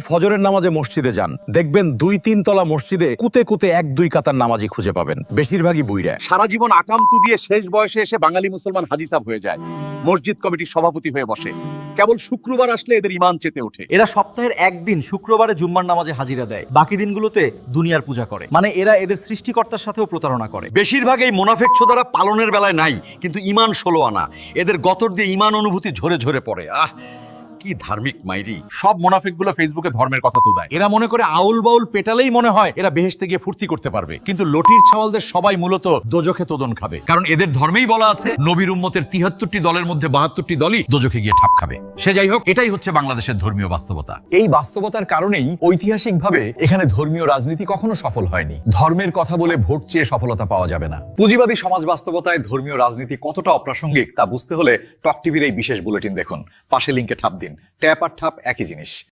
ফজরের নামাজে মসজিদে যান, দেখবেন 2-3 তলা মসজিদে কুতে কুতে 1-2 কাতার নামাজি খুঁজে পাবেন, বেশিরভাগই বুইড়া। সারা জীবন আকামতু দিয়ে শেষ বয়সে এসে বাঙালি মুসলমান হাজি সাহেব হয়ে যায়, মসজিদ কমিটির সভাপতি হয়ে বসে। কেবল শুক্রবার আসলে এদের ইমান চেতে ওঠে। এরা সপ্তাহের একদিন শুক্রবারে জুম্মার নামাজে হাজিরা দেয়, বাকি দিনগুলোতে দুনিয়ার পূজা করে। মানে এরা এদের সৃষ্টিকর্তার সাথেও প্রতারণা করে। বেশিরভাগ এই মোনাফেক ছোদারা পালনের বেলায় নাই, কিন্তু ইমান 16 আনা। এদের গতর দিয়ে ইমান অনুভূতি ঝরে ঝরে পড়ে। কি ধার্মিক মাইরি। সব মুনাফিকগুলো ফেসবুকে ধর্মের কথা তো দেয়। এরা মনে করে আউল বাউল পেটালেই মনে হয় এরা বেহেশতে গিয়ে ফুর্তি করতে পারবে, কিন্তু লটির ছাওয়ালদের সবাই মূলত দোজখে তোদন খাবে। কারণ এদের ধর্মেই বলা আছে নবীর উম্মতের 73টি দলের মধ্যে 72টি দলই দোজখে গিয়ে ঠাপ খাবে। সে যাই হোক, এটাই হচ্ছে বাংলাদেশের ধর্মীয় বাস্তবতা। এই বাস্তবতার কারণেই ঐতিহাসিকভাবে এখানে ধর্মীয় রাজনীতি কখনো সফল হয়নি। ধর্মের কথা বলে ভোট চেয়ে সফলতা পাওয়া যাবে না। পুঁজিবাদী সমাজ বাস্তবতায় ধর্মীয় রাজনীতি কতটা অপ্রাসঙ্গিক তা বুঝতে হলে টক টিভির এই বিশেষ বুলেটিন দেখুন। পাশে লিংকে ঠাপ দিন। ট্যাপ আর ঠাপ একই জিনিস।